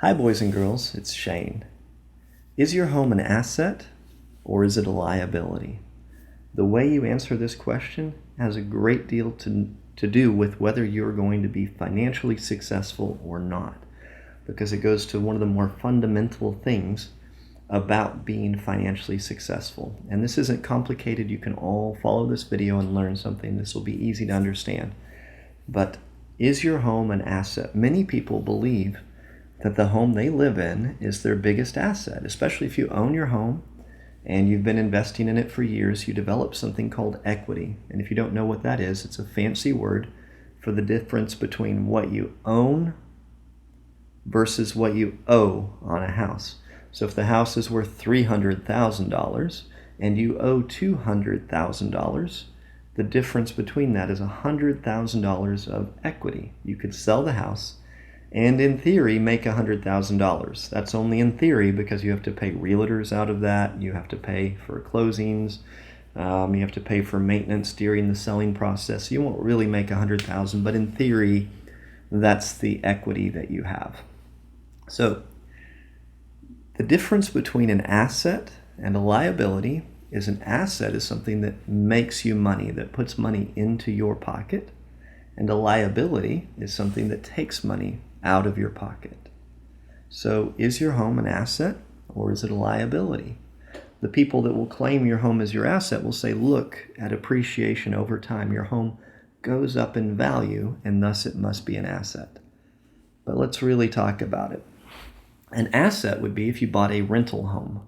Hi, boys and girls, it's Shane. Is your home an asset or is it a liability? The way you answer this question has a great deal to do with whether you're going to be financially successful or not, because it goes to one of the more fundamental things about being financially successful. And this isn't complicated. You can all follow this video and learn something. This will be easy to understand. But is your home an asset? Many people believe that the home they live in is their biggest asset, especially if you own your home and you've been investing in it for years. You develop something called equity. And if you don't know what that is, it's a fancy word for the difference between what you own versus what you owe on a house. So if the house is worth $300,000 and you owe $200,000, the difference between that is $100,000 of equity. You could sell the house and in theory make $100,000. That's only in theory, because you have to pay realtors out of that, you have to pay for closings, you have to pay for maintenance during the selling process. You won't really make $100,000, but in theory, that's the equity that you have. So the difference between an asset and a liability is an asset is something that makes you money, that puts money into your pocket, and a liability is something that takes money out of your pocket. So is your home an asset or is it a liability? The people that will claim your home as your asset will say, look at appreciation over time. Your home goes up in value and thus it must be an asset. But let's really talk about it. An asset would be if you bought a rental home.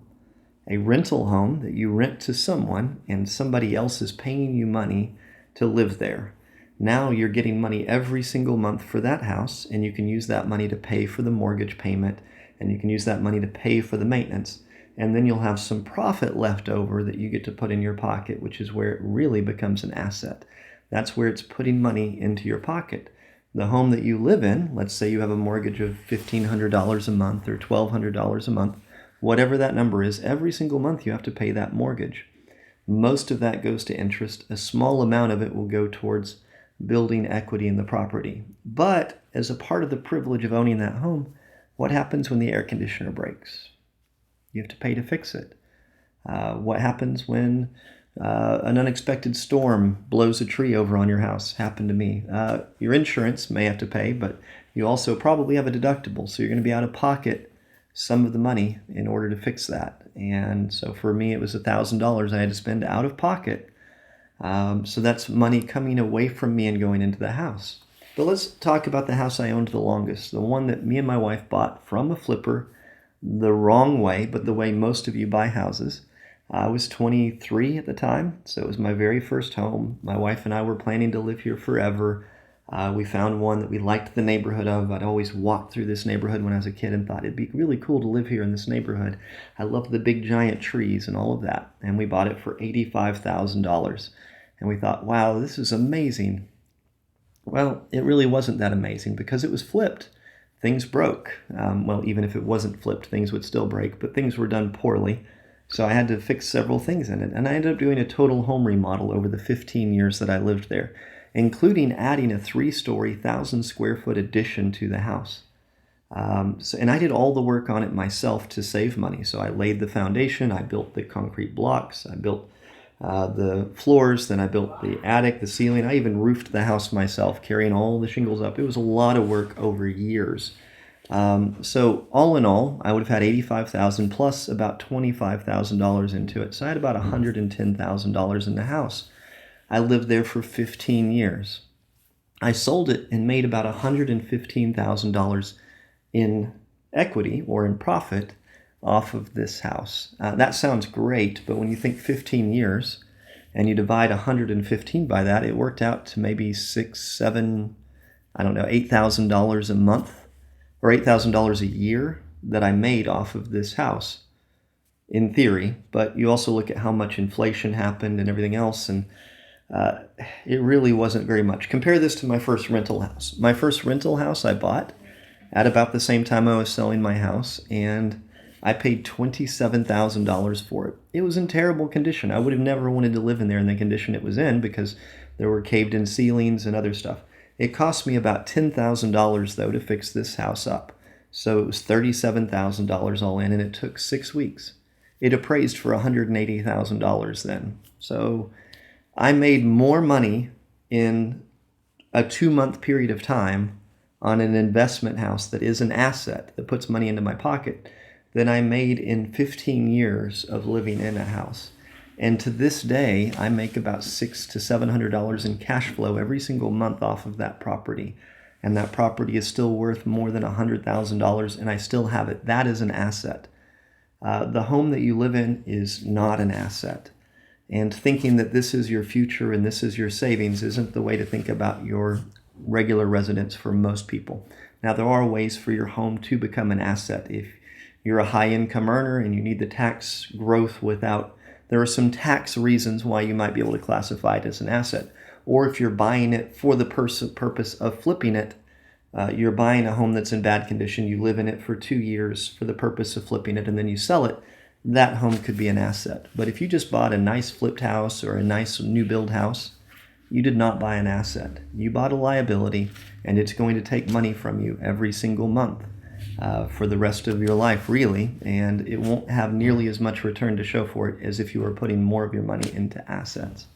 A rental home that you rent to someone and somebody else is paying you money to live there. Now you're getting money every single month for that house, and you can use that money to pay for the mortgage payment, and you can use that money to pay for the maintenance. And then you'll have some profit left over that you get to put in your pocket, which is where it really becomes an asset. That's where it's putting money into your pocket. The home that you live in, let's say you have a mortgage of $1,500 a month or $1,200 a month, whatever that number is, every single month you have to pay that mortgage. Most of that goes to interest. A small amount of it will go towards building equity in the property. But as a part of the privilege of owning that home, what happens when the air conditioner breaks? You have to pay to fix it. What happens when an unexpected storm blows a tree over on your house? Happened to me. Your insurance may have to pay, but you also probably have a deductible, so you're going to be out of pocket some of the money in order to fix that. And so for me, it was $1,000 I had to spend out of pocket. So that's money coming away from me and going into the house. But let's talk about the house I owned the longest, the one that me and my wife bought from a flipper the wrong way, but the way most of you buy houses. I was 23 at the time, so it was my very first home. My wife and I were planning to live here forever. We found one that we liked the neighborhood of. I'd always walked through this neighborhood when I was a kid and thought it'd be really cool to live here in this neighborhood. I loved the big giant trees and all of that. And we bought it for $85,000. And we thought, wow, this is amazing. Well, it really wasn't that amazing because it was flipped. Things broke. Well, even if it wasn't flipped, things would still break, but things were done poorly. So I had to fix several things in it. And I ended up doing a total home remodel over the 15 years that I lived there, including adding a 3-story, 1,000-square-foot addition to the house. And I did all the work on it myself to save money. So I laid the foundation, I built the concrete blocks, I built the floors, then I built the attic, the ceiling. I even roofed the house myself, carrying all the shingles up. It was a lot of work over years. So all in all, I would have had $85,000 plus about $25,000 into it. So I had about $110,000 in the house. I lived there for 15 years. I sold it and made about $115,000 in equity or in profit off of this house. That sounds great, but when you think 15 years and you divide 115 by that, it worked out to maybe $8,000 a month or $8,000 a year that I made off of this house, in theory. But you also look at how much inflation happened and everything else, and it really wasn't very much. Compare this to my first rental house. My first rental house I bought at about the same time I was selling my house, and I paid $27,000 for it. It was in terrible condition. I would have never wanted to live in there in the condition it was in because there were caved-in ceilings and other stuff. It cost me about $10,000 though to fix this house up. So it was $37,000 all in, and it took 6 weeks. It appraised for $180,000 then. So I made more money in a 2-month period of time on an investment house that is an asset that puts money into my pocket than I made in 15 years of living in a house. And to this day, I make about $600 to $700 in cash flow every single month off of that property. And that property is still worth more than $100,000, and I still have it. That is an asset. The home that you live in is not an asset. And thinking that this is your future and this is your savings isn't the way to think about your regular residence for most people. Now, there are ways for your home to become an asset. If you're a high-income earner and you need the tax growth without, there are some tax reasons why you might be able to classify it as an asset. Or if you're buying it for the purpose of flipping it, you're buying a home that's in bad condition, you live in it for 2 years for the purpose of flipping it, and then you sell it, that home could be an asset. But if you just bought a nice flipped house or a nice new build house, you did not buy an asset. You bought a liability, and it's going to take money from you every single month for the rest of your life, really, and it won't have nearly as much return to show for it as if you were putting more of your money into assets.